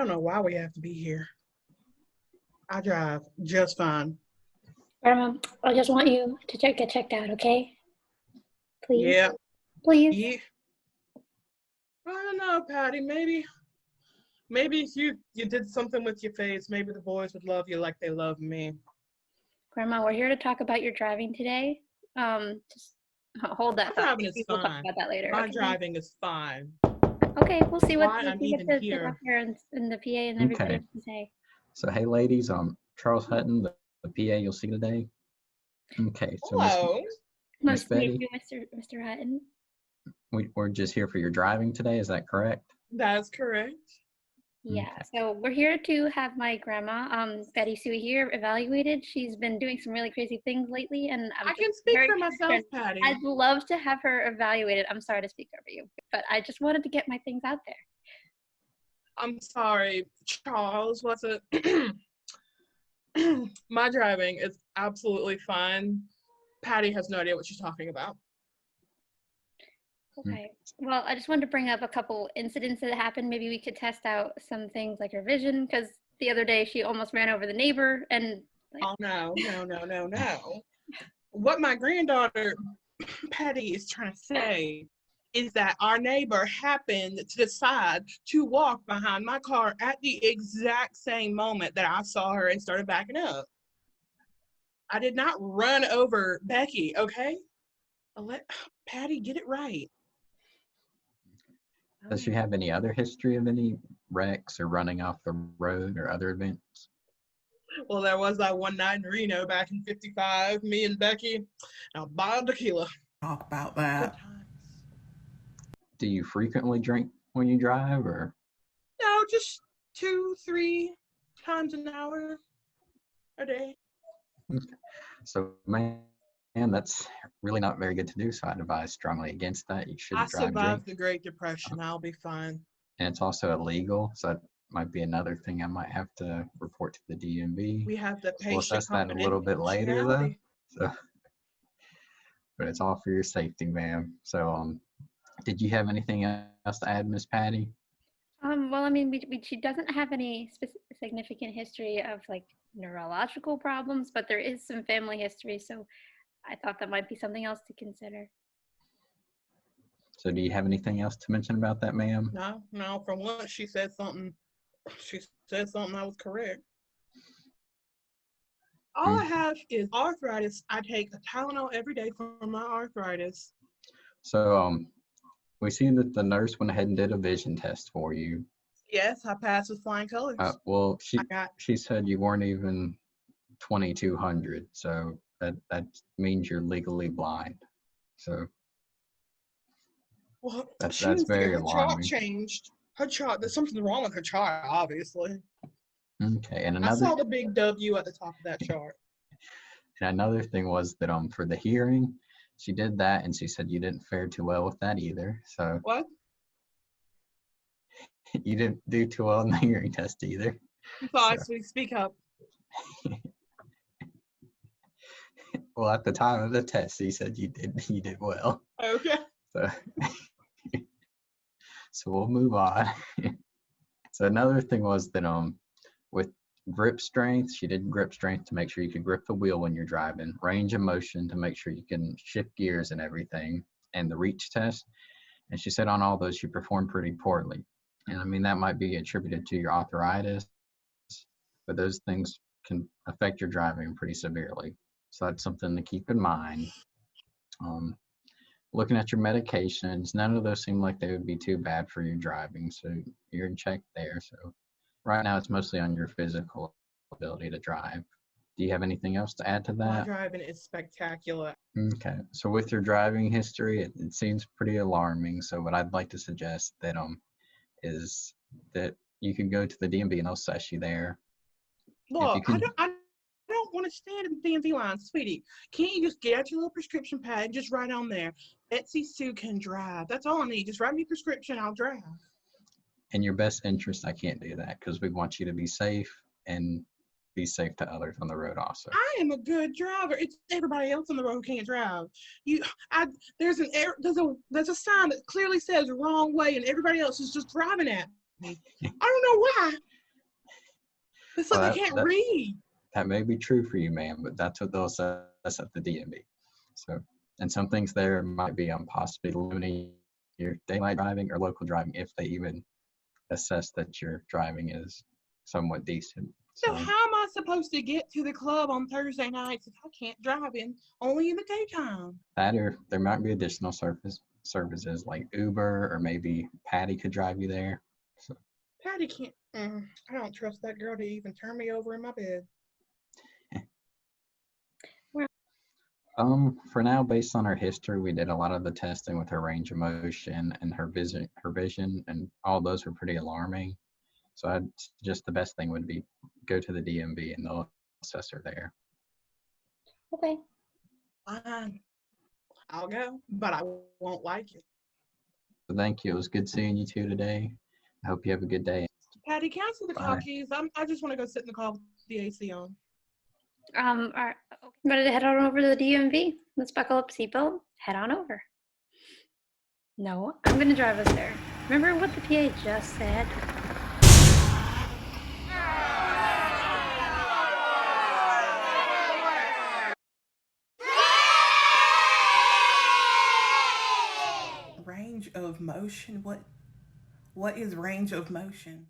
don't know why we have to be here. I drive just fine. Grandma, I just want you to get checked out, okay? Please. Yeah. Please. Yeah. I don't know, Patty. Maybe if you did something with your face, maybe the boys would love you like they love me. Grandma, we're here to talk about your driving today. Just hold that thought. Driving is We'll talk fine. about that later. My okay? driving is fine. Okay, we'll see what I'm the even here. doctor and the PA and everybody has to say. So, hey, ladies, Charles Hutton, the PA you'll see today. Okay, so Hello. Miss Betty, Mr. Hutton. we're just here for your driving today. Is that correct? That's correct. Yeah, Okay. so we're here to have my grandma, Betty Sue here, evaluated. She's been doing some really crazy things lately, and I can speak for myself, Patty. I'd love to have her evaluated. I'm sorry to speak over you, but I just wanted to get my things out there. I'm sorry, Charles. What's it? My driving is absolutely fine. Patty has no idea what she's talking about. Okay. Well, I just wanted to bring up a couple incidents that happened. Maybe we could test out some things like her vision, because the other day she almost ran over the neighbor and. Oh, no. What my granddaughter, Patty, is trying to say is that our neighbor happened to decide to walk behind my car at the exact same moment that I saw her and started backing up. I did not run over Becky, okay? Let Patty get it right. Does she have any other history of any wrecks or running off the road or other events? Well, there was that one night in Reno back in '55, me and Becky, a bottle of tequila. Talk about that. Do you frequently drink when you drive, or? No, just 2-3 times an hour a day. Okay. So, man, that's really not very good to do. So I advise strongly against that. You should I drive survived the Great Depression. I'll be fine. And it's also illegal. So that might be another thing I might have to report to the DMV. We have the We'll assess that a little bit later, though. So, but it's all for your safety, ma'am. So, did you have anything else to add, Miss Patty? Well, I mean, she doesn't have any significant history of like neurological problems, but there is some family history, so I thought that might be something else to consider. So do you have anything else to mention about that, ma'am? No. From once she said something that was correct. All I have is arthritis. I take a Tylenol every day for my arthritis. So, we see that the nurse went ahead and did a vision test for you. Yes, I passed with flying colors. Well, she said you weren't even 2200, so that means you're legally blind. So well, that's very alarming. Her chart changed. Her chart. There's something wrong with her chart, obviously. Okay, and I saw the big W at the top of that chart. And another thing was that for the hearing, she did that, and she said you didn't fare too well with that either. So what? You didn't do too well in the hearing test either. I'm sorry, sweetie, speak up. Well, at the time of the test, he said you did well. Okay. So we'll move on. So another thing was that with grip strength, she did grip strength to make sure you could grip the wheel when you're driving, range of motion to make sure you can shift gears and everything, and the reach test. And she said on all those you performed pretty poorly. And I mean, that might be attributed to your arthritis, but those things can affect your driving pretty severely. So that's something to keep in mind. Looking at your medications, none of those seem like they would be too bad for your driving. So you're in check there. So right now it's mostly on your physical ability to drive. Do you have anything else to add to that? My driving is spectacular. Okay. So with your driving history, it seems pretty alarming. So what I'd like to suggest that is that you can go to the DMV and they'll assess you there. Look, I don't want to stand in the DMV line, sweetie. Can't you just get out your little prescription pad and just write on there, Betsy Sue can drive. That's all I need. Just write me a prescription, I'll drive. In your best interest, I can't do that because we want you to be safe and be safe to others on the road also. I am a good driver. It's everybody else on the road who can't drive. There's a sign that clearly says wrong way and everybody else is just driving at I don't know why. It's like Well, I can't read. that may be true for you, ma'am, but that's what they'll assess at the DMV. So, and some things there might be possibly limiting your daylight driving or local driving if they even assess that your driving is somewhat decent. So how am I supposed to get to the club on Thursday nights if I can't drive only in the daytime? That, or there might be additional services like Uber, or maybe Patty could drive you there. So, Patty can't. I don't trust that girl to even turn me over in my bed. For now, based on her history, we did a lot of the testing with her range of motion and her vision, and all those were pretty alarming. So I'd suggest the best thing would be go to the DMV and they'll assess her there. Okay. Fine. I'll go, but I won't like it. So thank you. It was good seeing you two today. I hope you have a good day. Patty, can I see the Bye. car keys? I just want to go sit in the car with the AC on. All right. Okay. Ready to head on over to the DMV? Let's buckle up, seatbelt, head on over. No, I'm gonna drive us there. Remember what the PA just said? Range of motion? What is range of motion?